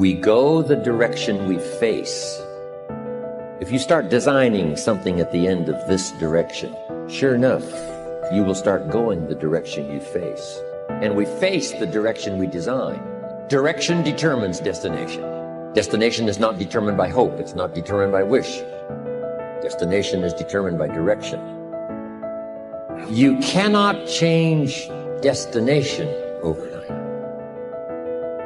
We go the direction we face. If you start designing something at the end of this direction, sure enough, you will start going the direction you face. And we face the direction we design. Direction determines destination. Destination is not determined by hope. It's not determined by wish. Destination is determined by direction. You cannot change destination overnight.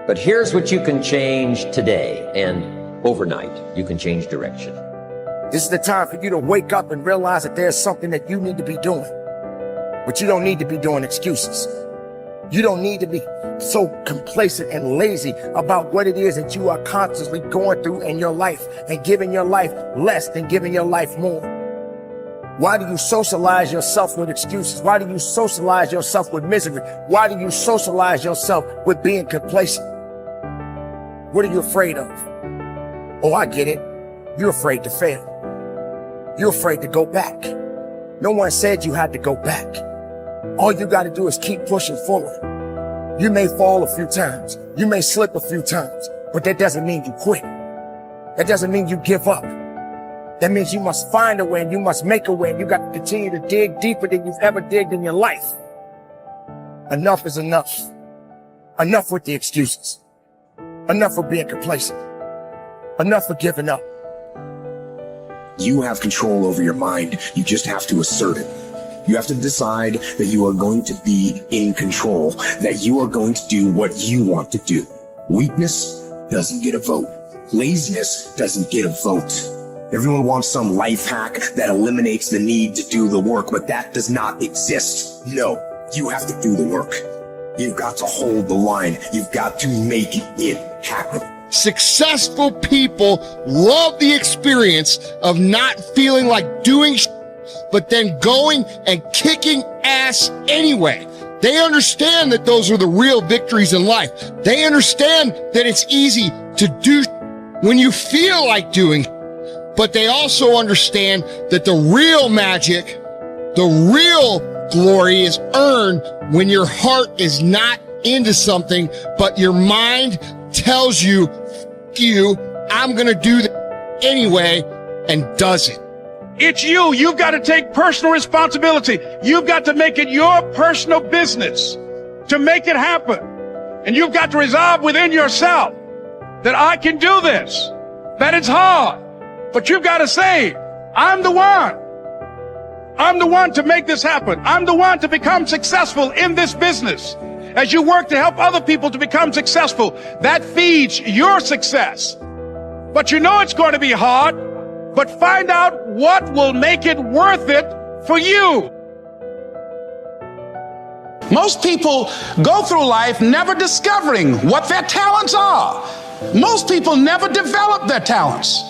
But here's what you can change today, and overnight, you can change direction. This is the time for you to wake up and realize that there's something that you need to be doing. But you don't need to be doing excuses. You don't need to be so complacent and lazy about what it is that you are constantly going through in your life and giving your life less than giving your life more. Why do you socialize yourself with excuses? Why do you socialize yourself with misery? Why do you socialize yourself with being complacent? What are you afraid of? Oh, I get it. You're afraid to fail. You're afraid to go back. No one said you had to go back. All you got to do is keep pushing forward. You may fall a few times. You may slip a few times, but that doesn't mean you quit. That doesn't mean you give up. That means you must find a way and you must make a way. And you got to continue to dig deeper than you've ever digged in your life. Enough is enough. Enough with the excuses. Enough for being complacent. Enough for giving up. You have control over your mind. You just have to assert it. You have to decide that you are going to be in control, that you are going to do what you want to do. Weakness doesn't get a vote. Laziness doesn't get a vote. Everyone wants some life hack that eliminates the need to do the work, but that does not exist. No, you have to do the work. You've got to hold the line. You've got to make it happen. Successful people love the experience of not feeling like doing but then going and kicking ass anyway. They understand that those are the real victories in life. They understand that it's easy to do when you feel like doing, but they also understand that the real magic, the real glory is earned when your heart is not into something, but your mind tells you, I'm gonna do that anyway, and does it. It's you. You've got to take personal responsibility. You've got to make it your personal business to make it happen. And you've got to resolve within yourself that I can do this, that it's hard, but you've got to say, I'm the one. I'm the one to make this happen. I'm the one to become successful in this business. As you work to help other people to become successful, that feeds your success. But you know it's going to be hard, but find out what will make it worth it for you. Most people go through life never discovering what their talents are. Most people never develop their talents.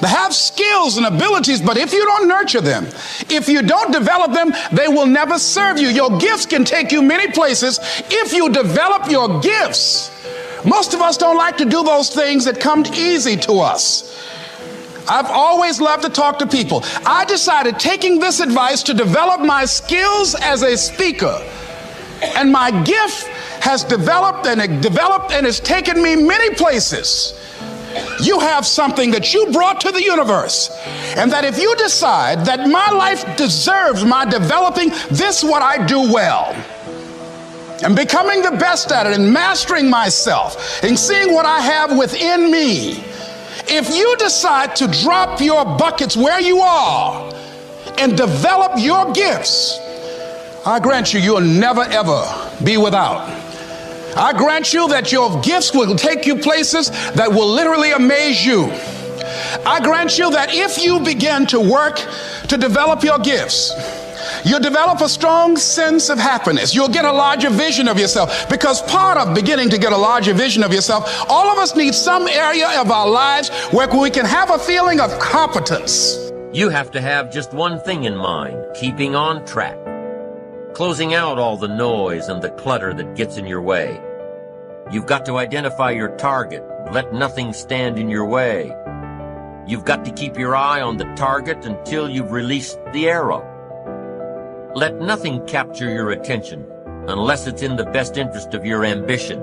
They have skills and abilities, but if you don't nurture them, if you don't develop them, they will never serve you. Your gifts can take you many places if you develop your gifts. Most of us don't like to do those things that come easy to us. I've always loved to talk to people. I decided, taking this advice, to develop my skills as a speaker. And my gift has developed and it's taken me many places. You have something that you brought to the universe, and that if you decide that my life deserves my developing this, what I do well, and becoming the best at it, and mastering myself, and seeing what I have within me, if you decide to drop your buckets where you are and develop your gifts, I grant you, you'll never ever be without. I grant you that your gifts will take you places that will literally amaze you. I grant you that if you begin to work to develop your gifts, you'll develop a strong sense of happiness. You'll get a larger vision of yourself, because part of beginning to get a larger vision of yourself, all of us need some area of our lives where we can have a feeling of competence. You have to have just one thing in mind: keeping on track. Closing out all the noise and the clutter that gets in your way. You've got to identify your target. Let nothing stand in your way. You've got to keep your eye on the target until you've released the arrow. Let nothing capture your attention unless it's in the best interest of your ambition.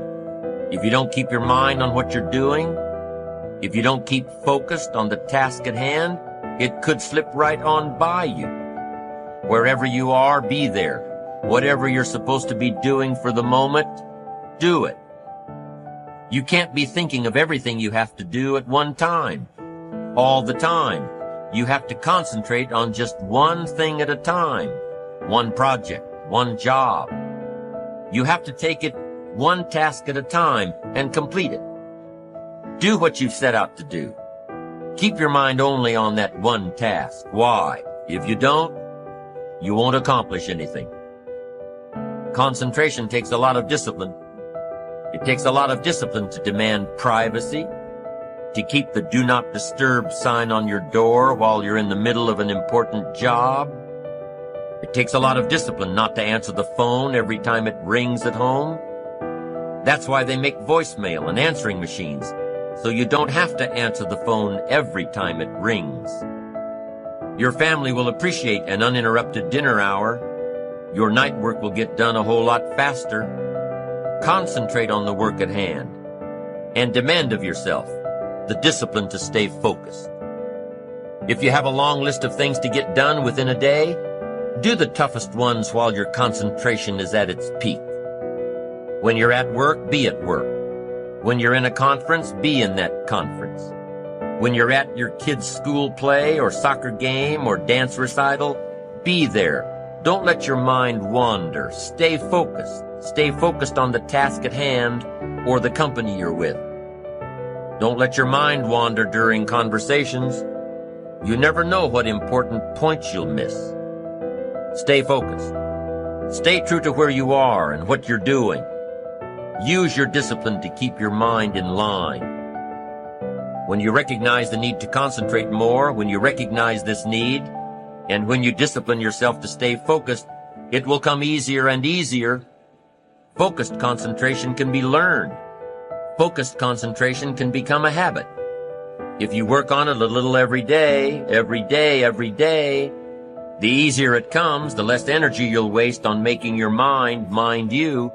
If you don't keep your mind on what you're doing, If you don't keep focused on the task at hand, it could slip right on by you. Wherever you are, be there. Whatever you're supposed to be doing for the moment, do it. You can't be thinking of everything you have to do at one time, all the time. You have to concentrate on just one thing at a time, one project, one job. You have to take it one task at a time and complete it. Do what you've set out to do. Keep your mind only on that one task. Why? If you don't, you won't accomplish anything. Concentration takes a lot of discipline. It takes a lot of discipline to demand privacy, to keep the do not disturb sign on your door while you're in the middle of an important job. It takes a lot of discipline not to answer the phone every time it rings at home. That's why they make voicemail and answering machines, so you don't have to answer the phone every time it rings. Your family will appreciate an uninterrupted dinner hour. Your night work will get done a whole lot faster. Concentrate on the work at hand and demand of yourself the discipline to stay focused. If you have a long list of things to get done within a day, do the toughest ones while your concentration is at its peak. When you're at work, be at work. When you're in a conference, be in that conference. When you're at your kid's school play or soccer game or dance recital, be there. Don't let your mind wander. Stay focused. Stay focused on the task at hand or the company you're with. Don't let your mind wander during conversations. You never know what important points you'll miss. Stay focused. Stay true to where you are and what you're doing. Use your discipline to keep your mind in line. When you recognize the need to concentrate more, when you recognize this need, and when you discipline yourself to stay focused, it will come easier and easier. Focused concentration can be learned. Focused concentration can become a habit. If you work on it a little every day, the easier it comes, the less energy you'll waste on making your mind you.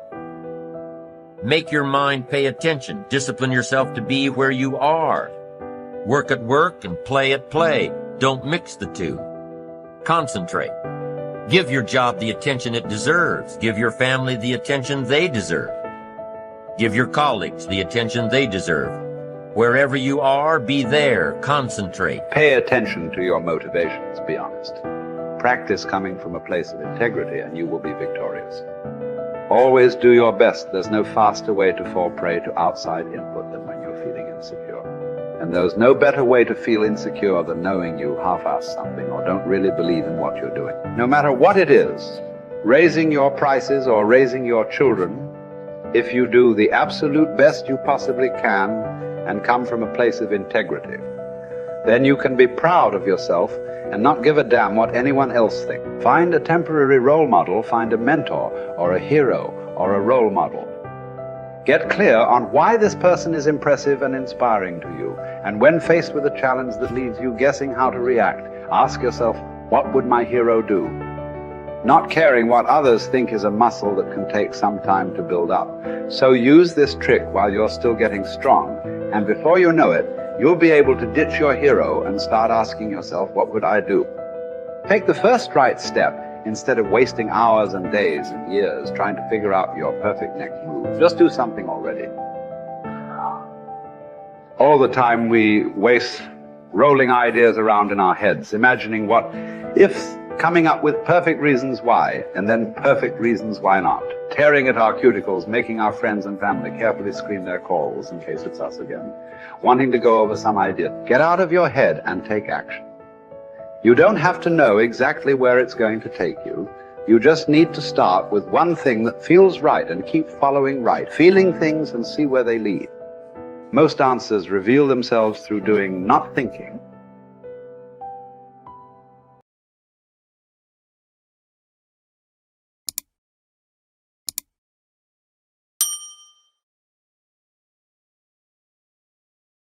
Make your mind pay attention. Discipline yourself to be where you are. Work at work and play at play. Don't mix the two. Concentrate. Give your job the attention it deserves. Give your family the attention they deserve. Give your colleagues the attention they deserve. Wherever you are, be there. Concentrate. Pay attention to your motivations, be honest. Practice coming from a place of integrity and you will be victorious. Always do your best. There's no faster way to fall prey to outside input than when you're feeling insecure. And there's no better way to feel insecure than knowing you half-ass something or don't really believe in what you're doing. No matter what it is, raising your prices or raising your children, if you do the absolute best you possibly can and come from a place of integrity, then you can be proud of yourself and not give a damn what anyone else thinks. Find a temporary role model, find a mentor or a hero or a role model. Get clear on why this person is impressive and inspiring to you. And when faced with a challenge that leaves you guessing how to react, ask yourself, what would my hero do? Not caring what others think is a muscle that can take some time to build up. So use this trick while you're still getting strong, and before you know it, you'll be able to ditch your hero and start asking yourself, what would I do? Take the first right step instead of wasting hours and days and years trying to figure out your perfect next move. Just do something already. All the time we waste rolling ideas around in our heads, imagining what if, coming up with perfect reasons why, and then perfect reasons why not. Tearing at our cuticles, making our friends and family carefully screen their calls in case it's us again. Wanting to go over some idea. Get out of your head and take action. You don't have to know exactly where it's going to take you. You just need to start with one thing that feels right and keep following right, feeling things and see where they lead. Most answers reveal themselves through doing, not thinking.